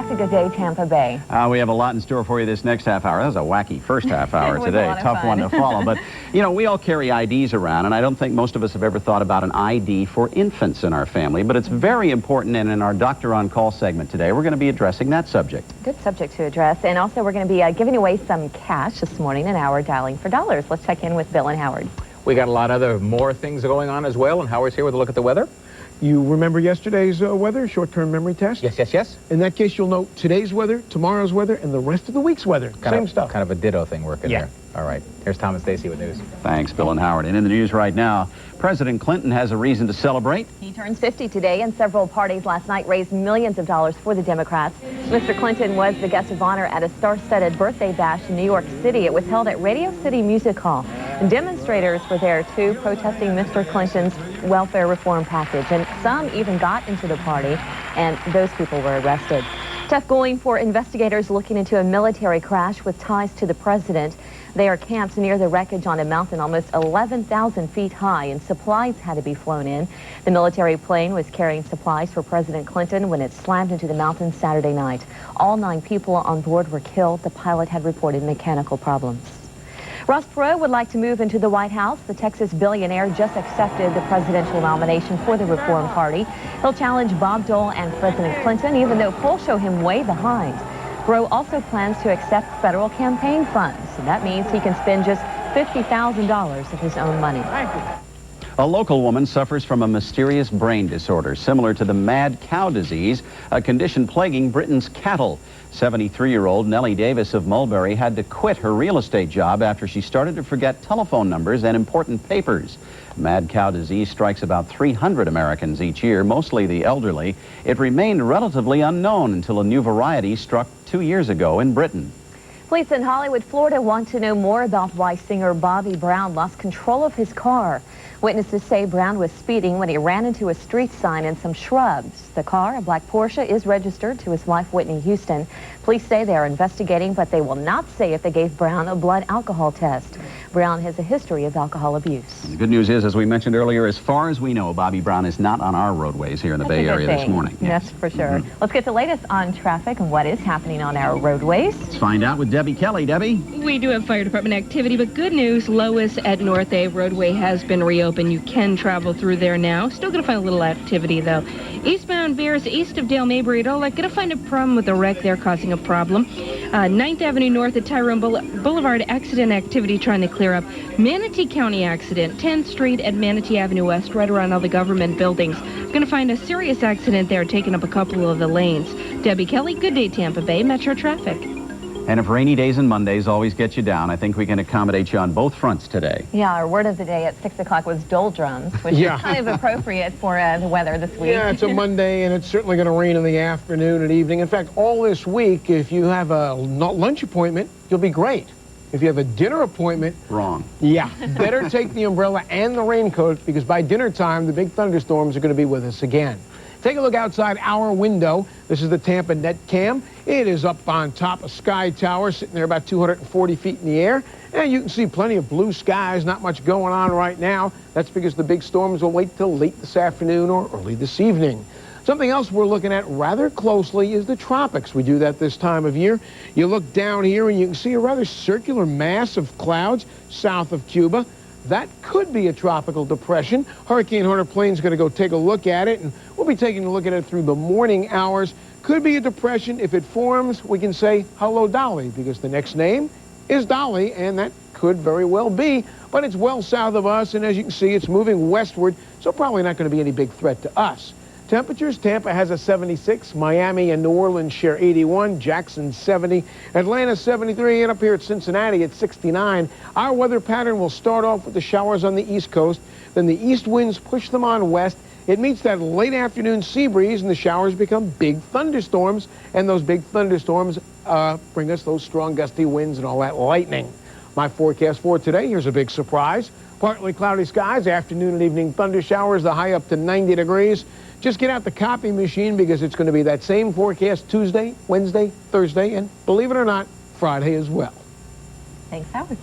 traffic today, Tampa Bay? We have a lot in store for you this next half hour. That was a wacky first half hour today. Tough one to follow. But, you know, we all carry IDs around, and I don't think most of us have ever thought about an ID for infants in our family. But it's very important, and in our Doctor on Call segment today, we're going to be addressing that subject. Good subject to address. And also, we're going to be giving away some cash this morning in our Dialing for Dollars. Let's check in with Bill and Howard. We got a lot of more things going on as well, and Howard's here with a look at the weather. You remember yesterday's weather, short-term memory test? Yes. In that case, you'll know today's weather, tomorrow's weather, and the rest of the week's weather. Same stuff. Kind of a ditto thing working there. All right. Here's Tom and Stacy with news. Thanks, Bill and Howard. And in the news right now, President Clinton has a reason to celebrate. He turns 50 today, and several parties last night raised millions of dollars for the Democrats. Mr. Clinton was the guest of honor at a star-studded birthday bash in New York City. It was held at Radio City Music Hall. And demonstrators were there, too, protesting Mr. Clinton's welfare reform package. And some even got into the party, and those people were arrested. Tough going for investigators looking into a military crash with ties to the president. They are camped near the wreckage on a mountain almost 11,000 feet high, and supplies had to be flown in. The military plane was carrying supplies for President Clinton when it slammed into the mountain Saturday night. All 9 people on board were killed. The pilot had reported mechanical problems. Ross Perot would like to move into the White House. The Texas billionaire just accepted the presidential nomination for the Reform Party. He'll challenge Bob Dole and President Clinton, even though polls show him way behind. Perot also plans to accept federal campaign funds, and that means he can spend just $50,000 of his own money. A local woman suffers from a mysterious brain disorder similar to the mad cow disease, a condition plaguing Britain's cattle. 73-year-old Nellie Davis of Mulberry had to quit her real estate job after she started to forget telephone numbers and important papers. Mad cow disease strikes about 300 Americans each year, mostly the elderly. It remained relatively unknown until a new variety struck 2 years ago in Britain. Police in Hollywood, Florida want to know more about why singer Bobby Brown lost control of his car. Witnesses say Brown was speeding when he ran into a street sign and some shrubs. The car, a black Porsche, is registered to his wife, Whitney Houston. Police say they are investigating, but they will not say if they gave Brown a blood alcohol test. Brown has a history of alcohol abuse. The good news is, as we mentioned earlier, as far as we know, Bobby Brown is not on our roadways here in the Bay Area this morning. Yes. That's for sure. Let's get the latest on traffic and what is happening on our roadways. Let's find out with Debbie Kelly. Debbie? We do have fire department activity, but good news, Lois at North A roadway has been reopened. You can travel through there now. Still going to find a little activity, though. Eastbound Bears, east of Dale Mabry at Olek, going to find a problem with a wreck there causing a problem. 9th Avenue North at Tyrone Boulevard, accident activity trying to clear up. Manatee County accident, 10th Street at Manatee Avenue West, right around all the government buildings. Going to find a serious accident there, taking up a couple of the lanes. Debbie Kelly, good day, Tampa Bay, Metro Traffic. And if rainy days and Mondays always get you down, I think we can accommodate you on both fronts today. Yeah, our word of the day at 6 o'clock was doldrums, which is kind of appropriate for the weather this week. Yeah, it's a Monday, and it's certainly going to rain in the afternoon and evening. In fact, all this week, if you have a lunch appointment, you'll be great. If you have a dinner appointment... Wrong. Yeah, better take the umbrella and the raincoat, because by dinner time, the big thunderstorms are going to be with us again. Take a look outside our window. This is the Tampa Net Cam. It is up on top of Sky Tower, sitting there about 240 feet in the air. And you can see plenty of blue skies, not much going on right now. That's because the big storms will wait till late this afternoon or early this evening. Something else we're looking at rather closely is the tropics. We do that this time of year. You look down here and you can see a rather circular mass of clouds south of Cuba. That could be a tropical depression. Hurricane Hunter plane's going to go take a look at it, and we'll be taking a look at it through the morning hours. Could be a depression. If it forms, we can say, hello, Dolly, because the next name is Dolly, and that could very well be. But it's well south of us, and as you can see, it's moving westward, so probably not going to be any big threat to us. Temperatures, Tampa has a 76, Miami and New Orleans share 81, Jackson 70, Atlanta 73, and up here at Cincinnati at 69. Our weather pattern will start off with the showers on the east coast, then the east winds push them on west. It meets that late afternoon sea breeze, and the showers become big thunderstorms, and those big thunderstorms bring us those strong gusty winds and all that lightning. My forecast for today, here's a big surprise. Partly cloudy skies, afternoon and evening thunder showers, the high up to 90 degrees. Just get out the copy machine because it's going to be that same forecast Tuesday, Wednesday, Thursday, and believe it or not, Friday as well. Thanks, Howard.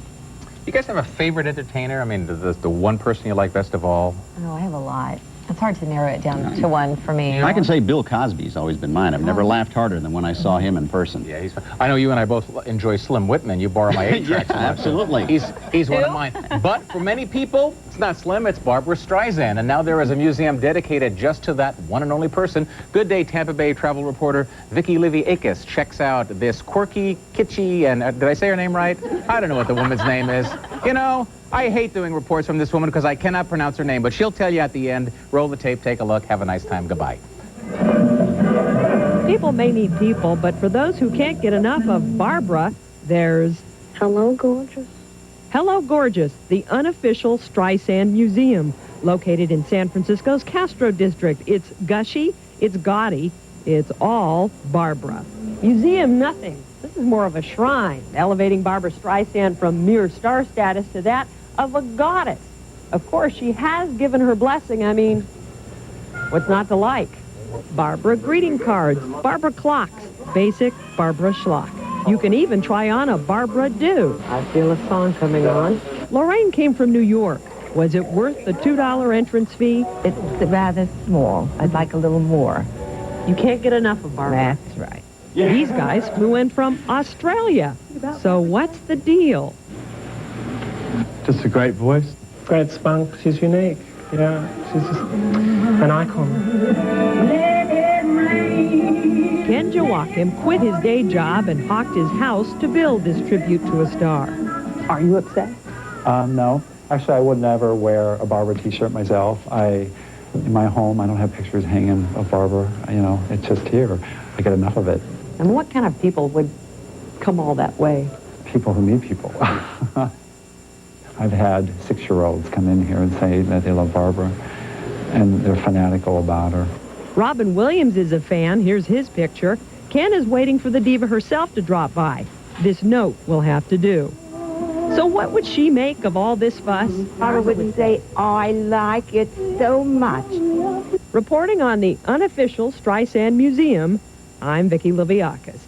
You guys have a favorite entertainer? I mean, the one person you like best of all? Oh, I have a lot. It's hard to narrow it down to one for me. I can say Bill Cosby's always been mine. I've never laughed harder than when I saw him in person. Yeah, he's fun. I know you and I both enjoy Slim Whitman. You borrow my 8-track. Yeah, absolutely. He's one of mine. But for many people, it's not Slim, it's Barbara Streisand. And now there is a museum dedicated just to that one and only person. Good Day Tampa Bay travel reporter Vicki Livy-Akis checks out this quirky, kitschy, and did I say her name right? I don't know what the woman's name is. You know, I hate doing reports from this woman because I cannot pronounce her name, but she'll tell you at the end. Roll the tape, take a look, have a nice time, goodbye. People may need people, but for those who can't get enough of Barbara, there's Hello, gorgeous. Hello Gorgeous, the unofficial Streisand Museum, located in San Francisco's Castro District. It's gushy, it's gaudy, it's all Barbara. Museum nothing. This is more of a shrine, elevating Barbara Streisand from mere star status to that of a goddess. Of course, she has given her blessing. I mean, what's not to like? Barbara greeting cards, Barbara clocks, basic Barbara schlock. You can even try on a Barbara do. I feel a song coming on. Lorraine came from New York. Was it worth the $2 entrance fee? It's rather small. I'd like a little more. You can't get enough of Barbara. That's right. These guys flew in from Australia. So what's the deal? Just a great voice. Great spunk. She's unique. Yeah, she's just an icon. Ken Joachim quit his day job and hawked his house to build this tribute to a star. Are you upset? No. Actually, I would never wear a Barbara t-shirt myself. In my home, I don't have pictures hanging of Barbara. You know, it's just here. I get enough of it. And what kind of people would come all that way? People who meet people. I've had 6-year-olds come in here and say that they love Barbara, and they're fanatical about her. Robin Williams is a fan. Here's his picture. Ken is waiting for the diva herself to drop by. This note will have to do. So what would she make of all this fuss? I would say, I like it so much. Reporting on the unofficial Streisand Museum, I'm Vicki Livy-Akis.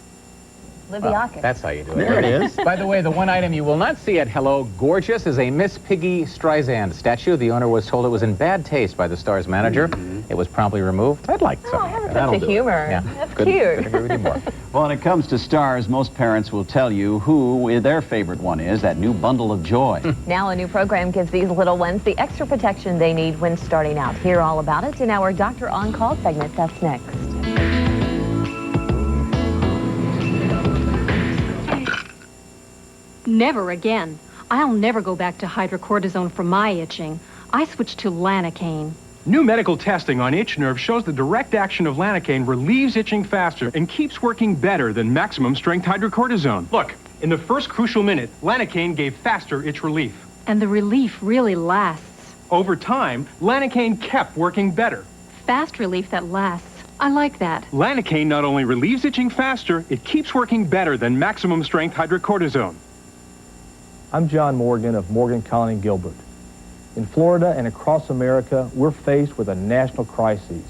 Livy-Akis. That's how you do it. There it is. By the way, the one item you will not see at Hello Gorgeous is a Miss Piggy Streisand statue. The owner was told it was in bad taste by the star's manager. It was promptly removed. I'd like something like that. That's a humor. Yeah. That's Couldn't cute. agree with you more. Well, when it comes to stars, most parents will tell you who their favorite one is, that new bundle of joy. Now a new program gives these little ones the extra protection they need when starting out. Hear all about it in our Doctor On Call segment. That's next. Never again. I'll never go back to hydrocortisone for my itching. I switched to Lanacaine. New medical testing on itch nerve shows the direct action of Lanacaine relieves itching faster and keeps working better than maximum strength hydrocortisone. Look, in the first crucial minute, Lanacaine gave faster itch relief. And the relief really lasts. Over time, Lanacaine kept working better. Fast relief that lasts. I like that. Lanacaine not only relieves itching faster, it keeps working better than maximum strength hydrocortisone. I'm John Morgan of Morgan, Collin & Gilbert. In Florida and across America, we're faced with a national crisis.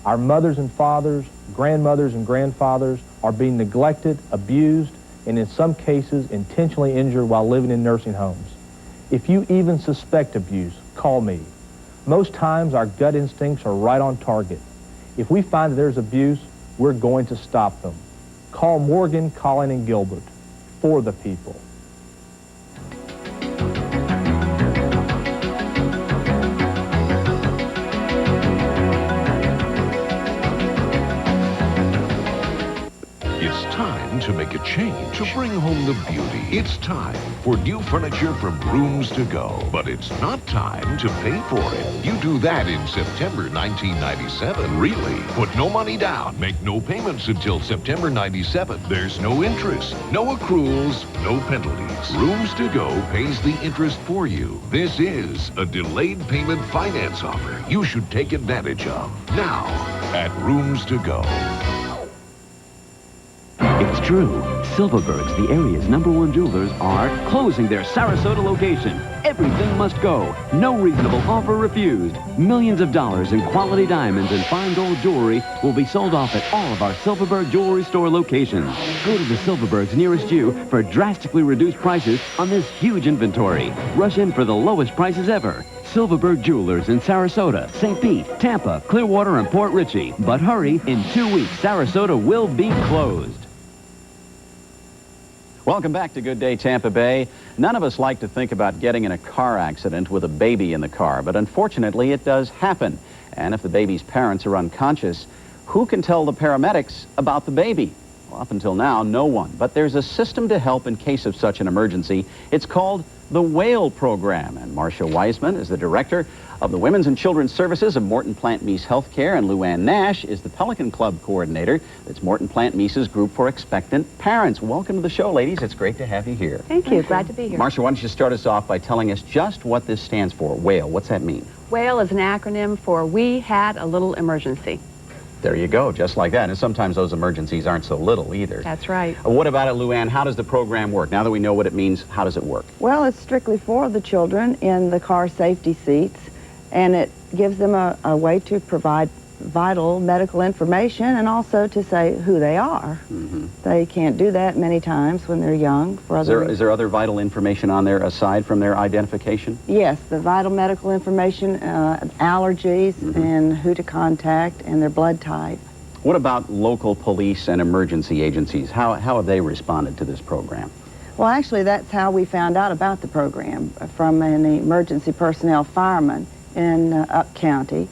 Our mothers and fathers, grandmothers and grandfathers are being neglected, abused, and in some cases intentionally injured while living in nursing homes. If you even suspect abuse, call me. Most times our gut instincts are right on target. If we find that there's abuse, we're going to stop them. Call Morgan, Collin & Gilbert. For the people. To make a change, to bring home the beauty. It's time for new furniture from Rooms to Go. But it's not time to pay for it. You do that in September 1997. Really? Put no money down. Make no payments until September 97. There's no interest, no accruals, no penalties. Rooms to Go pays the interest for you. This is a delayed payment finance offer you should take advantage of. Now, at Rooms to Go. It's true. Silverberg's, the area's #1 jewelers, are closing their Sarasota location. Everything must go. No reasonable offer refused. Millions of dollars in quality diamonds and fine gold jewelry will be sold off at all of our Silverberg jewelry store locations. Go to the Silverberg's nearest you for drastically reduced prices on this huge inventory. Rush in for the lowest prices ever. Silverberg Jewelers in Sarasota, St. Pete, Tampa, Clearwater, and Port Richey. But hurry, in 2 weeks, Sarasota will be closed. Welcome back to Good Day Tampa Bay. None of us like to think about getting in a car accident with a baby in the car, but unfortunately it does happen. And if the baby's parents are unconscious, who can tell the paramedics about the baby? Well, up until now, no one. But there's a system to help in case of such an emergency. It's called the WHALE program. And Marcia Wiseman is the director of the Women's and Children's Services of Morton Plant Meese Healthcare, and Luann Nash is the Pelican Club coordinator. That's Morton Plant Meese's group for expectant parents. Welcome to the show, ladies. It's great to have you here. Thank you. Glad to be here. Marcia, why don't you start us off by telling us just what this stands for, WHALE. What's that mean? WHALE is an acronym for We Had a Little Emergency. There you go, just like that. And sometimes those emergencies aren't so little either. That's right. What about it, Luann? How does the program work? Now that we know what it means, how does it work? Well, it's strictly for the children in the car safety seats, and it gives them a way to provide vital medical information and also to say who they are. Mm-hmm. They can't do that many times when they're young. Is there other vital information on there aside from their identification? Yes, the vital medical information, allergies, and who to contact, and their blood type. What about local police and emergency agencies? How have they responded to this program? Well, actually, that's how we found out about the program, from an emergency personnel fireman in Up County.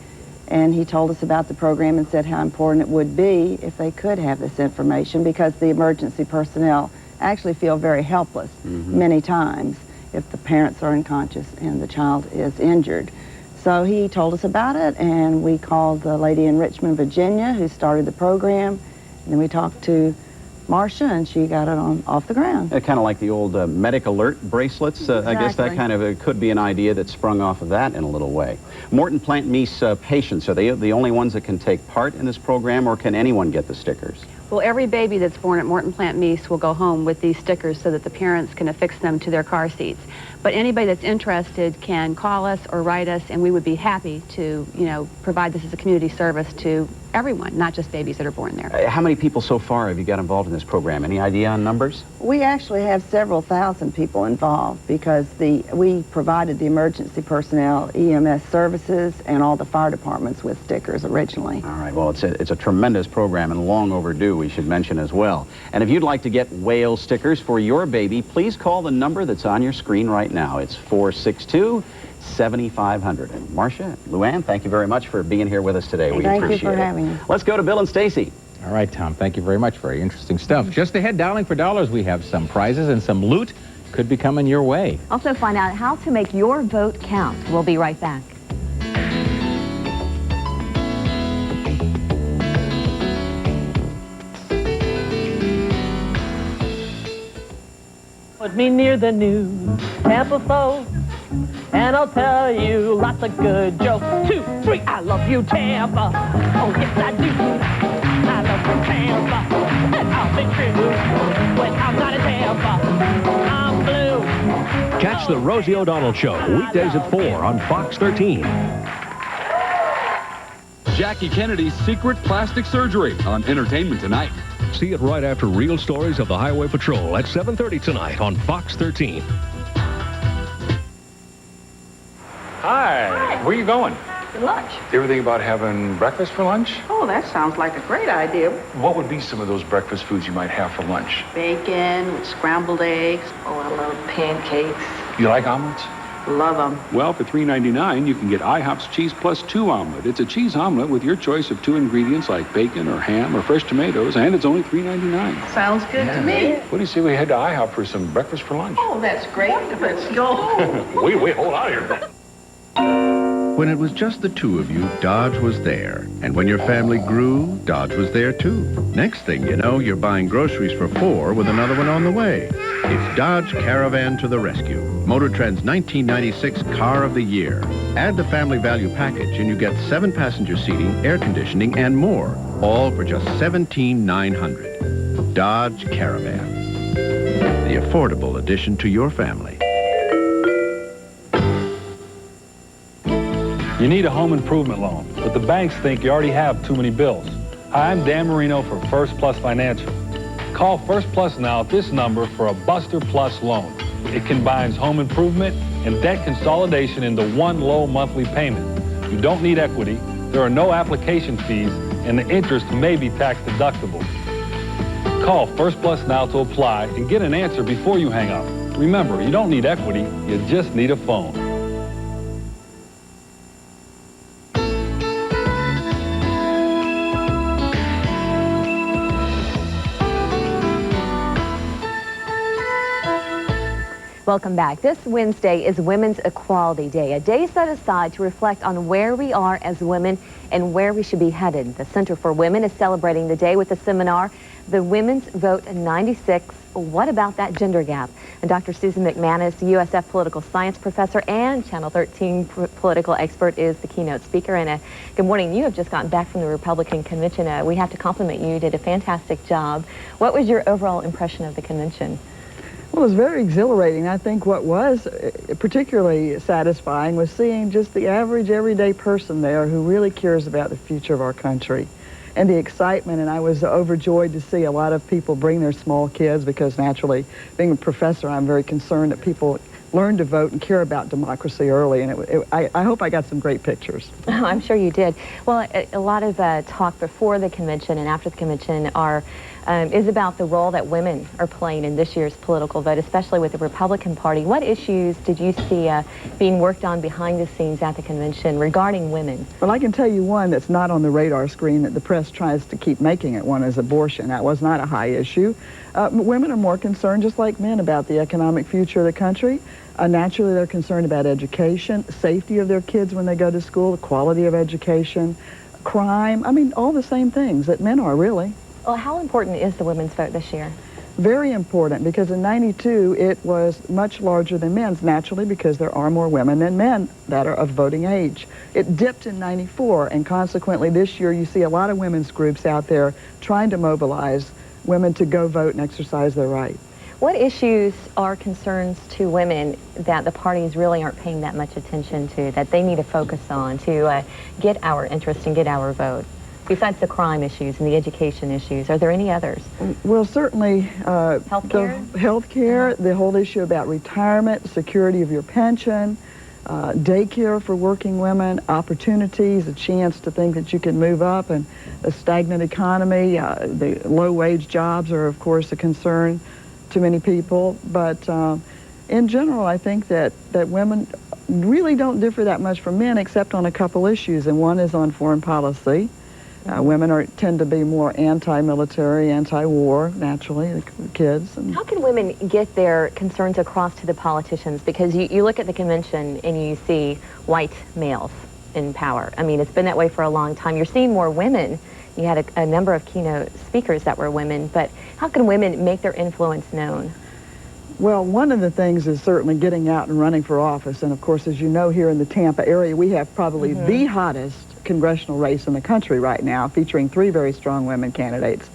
And he told us about the program and said how important it would be if they could have this information, because the emergency personnel actually feel very helpless many times if the parents are unconscious and the child is injured. So he told us about it, and we called the lady in Richmond, Virginia, who started the program, and then we talked to Marcia, and she got it off the ground. Kind of like the old medic alert bracelets. Exactly. I guess that kind of could be an idea that sprung off of that in a little way. Morton Plant Meese patients, are they the only ones that can take part in this program, or can anyone get the stickers? Well, every baby that's born at Morton Plant Meese will go home with these stickers so that the parents can affix them to their car seats. But anybody that's interested can call us or write us, and we would be happy to, provide this as a community service to everyone, not just babies that are born there. How many people so far have you got involved in this program? Any idea on numbers? We actually have several thousand people involved, because we provided the emergency personnel, EMS services, and all the fire departments with stickers originally. All right, well, it's a tremendous program and long overdue, we should mention as well. And if you'd like to get WHALE stickers for your baby, please call the number that's on your screen right now. It's 462-7500. And Marcia, Luann, thank you very much for being here with us today. We appreciate it. Thank you for having us. Let's go to Bill and Stacy. All right, Tom, thank you very much. Very interesting stuff. Just ahead, Dialing for Dollars, we have some prizes and some loot could be coming your way. Also find out how to make your vote count. We'll be right back. Put me near the new Tampa folks, and I'll tell you lots of good jokes. 2, 3, I love you, Tampa. Oh, yes, I do. I love you, Tampa. And I'll be true when I'm not in Tampa. I'm blue. Catch the Rosie O'Donnell Show weekdays at 4 on Fox 13. Jackie Kennedy's secret plastic surgery on Entertainment Tonight. See it right after Real Stories of the Highway Patrol at 7:30 tonight on Fox 13. Hi. Where are you going? To lunch. You ever think about having breakfast for lunch? Oh, that sounds like a great idea. What would be some of those breakfast foods you might have for lunch? Bacon with scrambled eggs. Oh, I love pancakes. You like omelets? Love them. Well, for $3.99, you can get IHOP's Cheese Plus 2 omelet. It's a cheese omelet with your choice of 2 ingredients like bacon or ham or fresh tomatoes, and it's only $3.99. Sounds good to me. What do you say we head to IHOP for some breakfast for lunch? Oh, that's great. Let's go. Wait, hold on here. When it was just the two of you, Dodge was there. And when your family grew, Dodge was there too. Next thing you know, you're buying groceries for 4 with another one on the way. It's Dodge Caravan to the rescue. Motor Trend's 1996 Car of the Year. Add the family value package and you get 7 passenger seating, air conditioning, and more. All for just $17,900. Dodge Caravan. The affordable addition to your family. You need a home improvement loan, but the banks think you already have too many bills. Hi, I'm Dan Marino for First Plus Financial. Call First Plus now at this number for a Buster Plus loan. It combines home improvement and debt consolidation into one low monthly payment. You don't need equity, there are no application fees, and the interest may be tax deductible. Call First Plus now to apply and get an answer before you hang up. Remember, you don't need equity, you just need a phone. Welcome back. This Wednesday is Women's Equality Day, a day set aside to reflect on where we are as women and where we should be headed. The Center for Women is celebrating the day with a seminar, The Women's Vote 96, What About That Gender Gap? And Dr. Susan McManus, USF political science professor and Channel 13 political expert, is the keynote speaker. And good morning. You have just gotten back from the Republican convention. We have to compliment you. You did a fantastic job. What was your overall impression of the convention? Well, it was very exhilarating. I think what was particularly satisfying was seeing just the average, everyday person there who really cares about the future of our country and the excitement. And I was overjoyed to see a lot of people bring their small kids because naturally, being a professor, I'm very concerned that people learn to vote and care about democracy early. And I hope I got some great pictures. Oh, I'm sure you did. Well, a lot of talk before the convention and after the convention is about the role that women are playing in this year's political vote, especially with the Republican Party. What issues did you see being worked on behind the scenes at the convention regarding women? Well, I can tell you one that's not on the radar screen that the press tries to keep making it one is abortion. That was not a high issue. Women are more concerned, just like men, about the economic future of the country. Naturally, they're concerned about education, safety of their kids when they go to school, the quality of education, crime. I mean, all the same things that men are, really. Well, how important is the women's vote this year? Very important, because in '92 it was much larger than men's, naturally, because there are more women than men that are of voting age. It dipped in '94, and consequently this year you see a lot of women's groups out there trying to mobilize women to go vote and exercise their right. What issues are concerns to women that the parties really aren't paying that much attention to, that they need to focus on to get our interest and get our vote? Besides the crime issues and the education issues, are there any others? Well, certainly healthcare, the whole issue about retirement, security of your pension, daycare for working women, opportunities, a chance to think that you can move up, and a stagnant economy. The low-wage jobs are, of course, a concern to many people. But in general, I think that women really don't differ that much from men except on a couple issues, and one is on foreign policy. Women tend to be more anti-military, anti-war, naturally, the kids. How can women get their concerns across to the politicians? Because you look at the convention and you see white males in power. I mean, it's been that way for a long time. You're seeing more women. You had a number of keynote speakers that were women, but how can women make their influence known? Well, one of the things is certainly getting out and running for office. And of course, as you know, here in the Tampa area, we have probably the hottest congressional race in the country right now, featuring 3 very strong women candidates.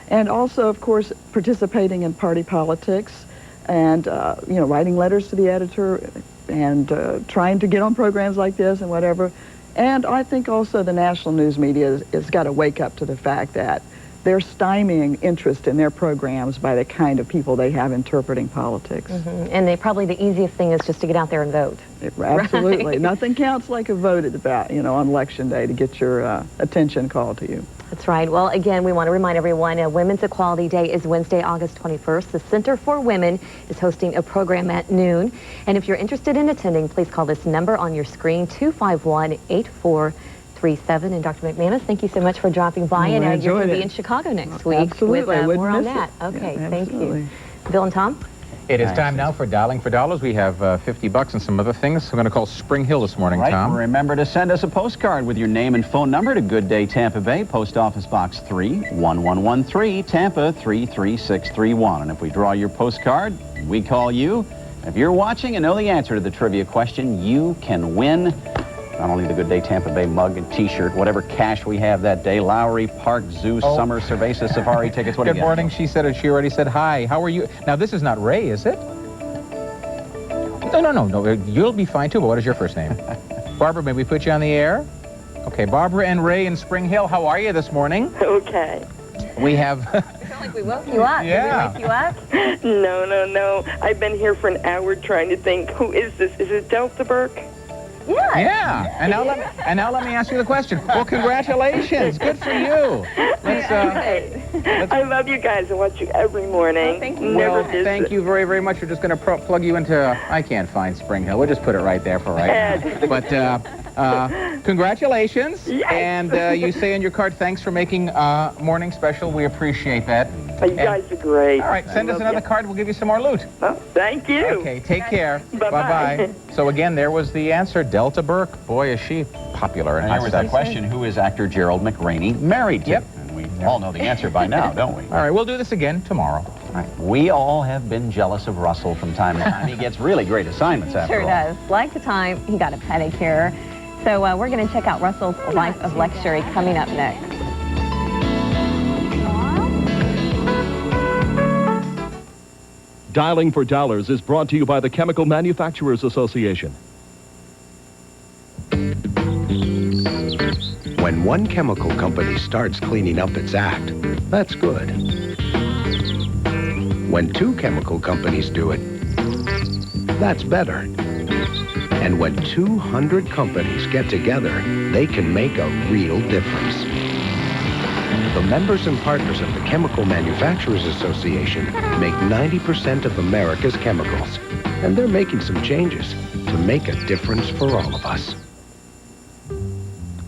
And also, of course, participating in party politics and, writing letters to the editor and trying to get on programs like this and whatever. And I think also the national news media has got to wake up to the fact that they're stymieing interest in their programs by the kind of people they have interpreting politics. And probably the easiest thing is just to get out there and vote. Absolutely. Right? Nothing counts like a vote at about, on election day to get your attention called to you. That's right. Well, again, we want to remind everyone Women's Equality Day is Wednesday, August 21st. The Center for Women is hosting a program at noon. And if you're interested in attending, please call this number on your screen, 251-8437. And Dr. McManus, thank you so much for dropping by. And you're going to be in Chicago next week. Absolutely. With more on that. Okay, thank you. Bill and Tom? It is time now for Dialing for Dollars. We have $50 and some other things. I'm going to call Spring Hill this morning, Tom. Remember to send us a postcard with your name and phone number to Good Day Tampa Bay, Post Office Box 31113, Tampa 33631. And if we draw your postcard, we call you. If you're watching and know the answer to the trivia question, you can win Not only the Good Day Tampa Bay mug and T-shirt, whatever cash we have that day, Lowry Park Zoo Summer Cerveza Safari tickets. What do you Good get? morning. She already said hi. How are you? Now, this is not Ray, is it? No. You'll be fine, too, but what is your first name? Barbara, may we put you on the air? Okay, Barbara and Ray in Spring Hill, how are you this morning? Okay. We have... It sounds like we woke you up. Yeah. Did we wake you up? No. I've been here for an hour trying to think, who is this? Is it Delta Burke? Yeah. Yeah. And now let me ask you the question. Well, congratulations. Good for you. I love you guys. I watch you every morning. Oh, thank you. Never Well, miss thank it. you very, very much. We're just going to plug you into... I can't find Spring Hill. We'll just put it right there for right now. But congratulations. Yes. And you say on your card, thanks for making morning special. We appreciate that. You guys are great. All right, send us another card. We'll give you some more loot. Oh, thank you. Okay, take care. Bye-bye. Bye-bye. So again, there was the answer, Delta Burke. Boy, is she popular. And here was that question, who is actor Gerald McRaney married to? Yep. And we all know the answer by now, don't we? All right, we'll do this again tomorrow. All right. We all have been jealous of Russell from time to time. He gets really great assignments after Sure all. does. Like the time he got a pedicure. So we're going to check out Russell's Life of Luxury coming up next. Dialing for Dollars is brought to you by the Chemical Manufacturers Association. When one chemical company starts cleaning up its act, that's good. When two chemical companies do it, that's better. And when 200 companies get together, they can make a real difference. The members and partners of the Chemical Manufacturers Association make 90% of America's chemicals. And they're making some changes to make a difference for all of us.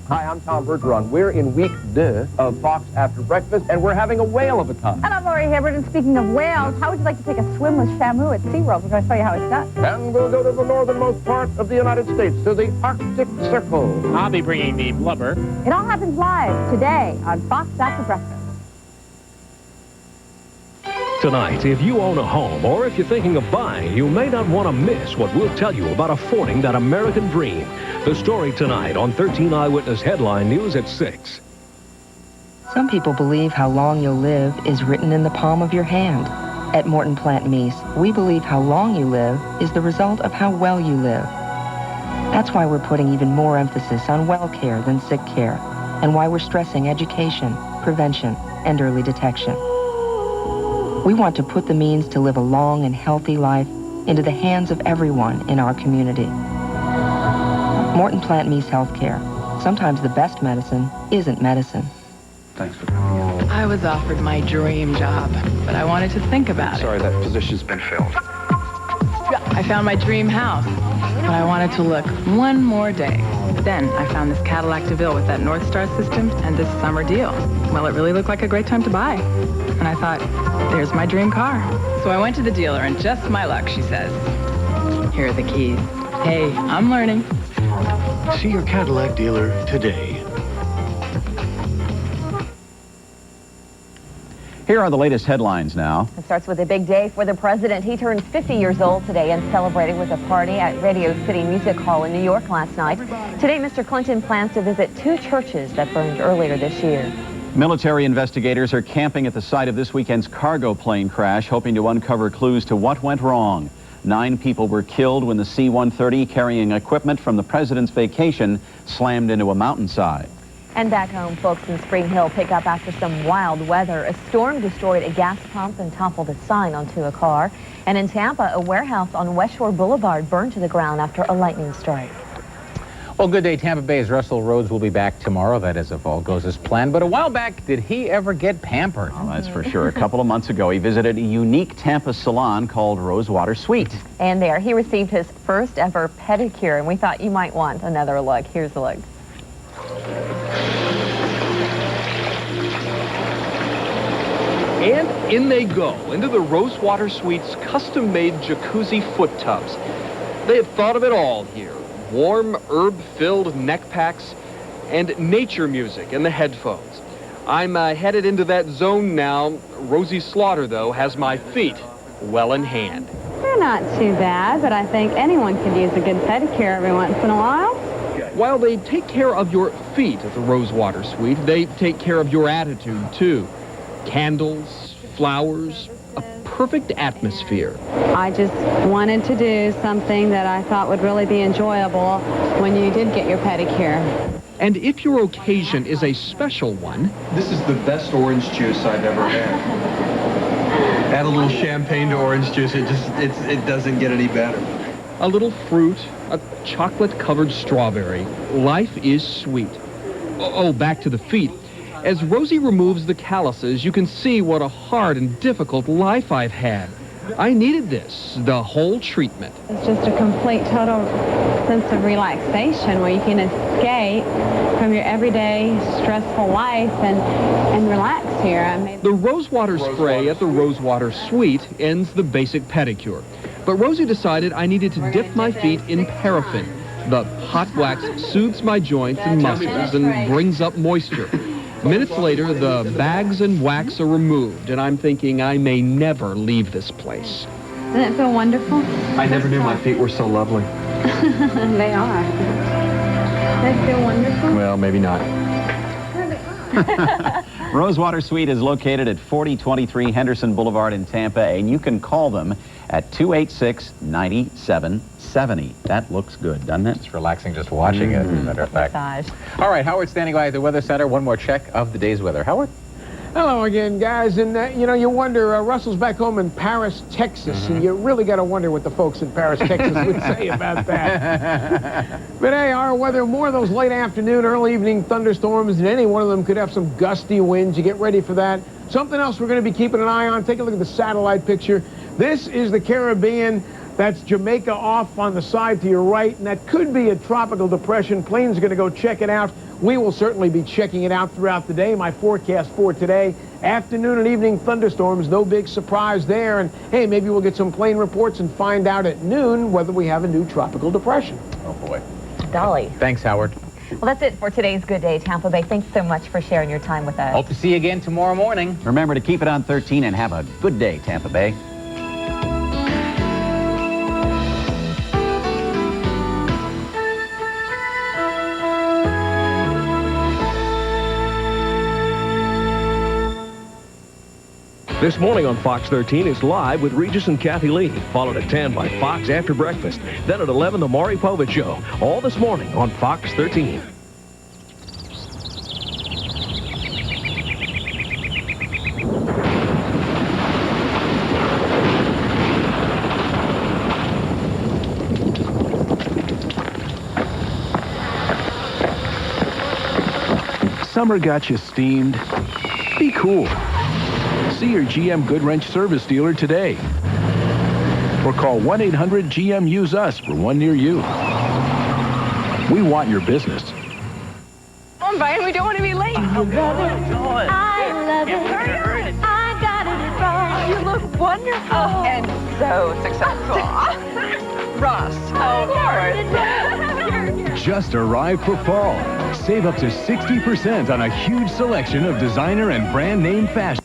Hi, I'm Tom Bergeron. We're in week 2 of Fox After Breakfast, and we're having a whale of a time. And I'm Lori Hibbert, and speaking of whales, how would you like to take a swim with Shamu at SeaWorld? We're going to show you how it's done. And we'll go to the northernmost part of the United States, to the Arctic Circle. I'll be bringing the blubber. It all happens live today on Fox After Breakfast. Tonight, if you own a home or if you're thinking of buying, you may not want to miss what we'll tell you about affording that American dream. The story tonight on 13 Eyewitness Headline News at 6. Some people believe how long you'll live is written in the palm of your hand. At Morton Plant Meese, we believe how long you live is the result of how well you live. That's why we're putting even more emphasis on well care than sick care, and why we're stressing education, prevention, and early detection. We want to put the means to live a long and healthy life into the hands of everyone in our community. Morton Plant Meese Healthcare. Sometimes the best medicine isn't medicine. Thanks for coming in. I was offered my dream job, but I wanted to think about it. Sorry, that position's been filled. I found my dream house, but I wanted to look one more day. Then I found this Cadillac DeVille with that North Star system and this summer deal. Well, it really looked like a great time to buy. And I thought, there's my dream car. So I went to the dealer, and just my luck, she says. Here are the keys. Hey, I'm learning. See your Cadillac dealer today. Here are the latest headlines now. It starts with a big day for the president. He turned 50 years old today and celebrated with a party at Radio City Music Hall in New York last night. Today, Mr. Clinton plans to visit 2 churches that burned earlier this year. Military investigators are camping at the site of this weekend's cargo plane crash, hoping to uncover clues to what went wrong. 9 people were killed when the C-130 carrying equipment from the president's vacation slammed into a mountainside. And back home, folks in Spring Hill pick up after some wild weather. A storm destroyed a gas pump and toppled a sign onto a car. And in Tampa, a warehouse on West Shore Boulevard burned to the ground after a lightning strike. Well, good day, Tampa Bay's Russell Rhodes will be back tomorrow. That is, if all goes as planned. But a while back, did he ever get pampered? Well, that's for sure. A couple of months ago, he visited a unique Tampa salon called Rosewater Suite. And there, he received his first ever pedicure. And we thought you might want another look. Here's the look. And in they go, into the Rosewater Suite's custom-made jacuzzi foot tubs. They have thought of it all here. Warm, herb-filled neck packs and nature music in the headphones. I'm headed into that zone now. Rosie Slaughter, though, has my feet well in hand. They're not too bad, but I think anyone could use a good pedicure every once in a while. While they take care of your feet at the Rosewater Suite, they take care of your attitude, too. Candles, flowers, a perfect atmosphere. I just wanted to do something that I thought would really be enjoyable when you did get your pedicure. And if your occasion is a special one... This is the best orange juice I've ever had. Add a little champagne to orange juice, it doesn't get any better. A little fruit, a chocolate-covered strawberry. Life is sweet. Oh, back to the feet. As Rosie removes the calluses, you can see what a hard and difficult life I've had. I needed this, the whole treatment. It's just a complete, total sense of relaxation where you can escape from your everyday stressful life and relax here. The Rosewater spray at the Rosewater Suite ends the basic pedicure. But Rosie decided I needed to dip my feet in paraffin. The hot wax soothes my joints and muscles and brings up moisture. Minutes later, the bags and wax are removed, and I'm thinking I may never leave this place. Doesn't it feel wonderful? I never knew my feet were so lovely. They are. They feel wonderful? Well, maybe not. Rosewater Suite is located at 4023 Henderson Boulevard in Tampa, and you can call them at 286-9770. That looks good, doesn't it? It's relaxing just watching it, as a matter of fact. Massage. All right, Howard standing by at the Weather Center. One more check of the day's weather. Howard? Hello again, guys. And, you know, you wonder, Russell's back home in Paris, Texas, and you really got to wonder what the folks in Paris, Texas would say about that. But, hey, our weather, more of those late afternoon, early evening thunderstorms, and any one of them could have some gusty winds. You get ready for that. Something else we're going to be keeping an eye on. Take a look at the satellite picture. This is the Caribbean. That's Jamaica off on the side to your right, and that could be a tropical depression. Plane's going to go check it out. We will certainly be checking it out throughout the day. My forecast for today, afternoon and evening thunderstorms, no big surprise there. And, hey, maybe we'll get some plane reports and find out at noon whether we have a new tropical depression. Oh, boy. Dolly. Thanks, Howard. Well, that's it for today's Good Day, Tampa Bay. Thanks so much for sharing your time with us. Hope to see you again tomorrow morning. Remember to keep it on 13 and have a good day, Tampa Bay. This morning on Fox 13 is Live with Regis and Kathy Lee, followed at 10 by Fox After Breakfast. Then at 11, The Maury Povich Show. All this morning on Fox 13. Summer got you steamed? Be cool. See your GM Goodwrench service dealer today. Or call 1-800-GM-USE-US for one near you. We want your business. Come on, Brian, we don't want to be late. I love it. I love it. I got it wrong. You look wonderful. And so successful. Ross. Oh, Lord. Just arrived for fall. Save up to 60% on a huge selection of designer and brand name fashion.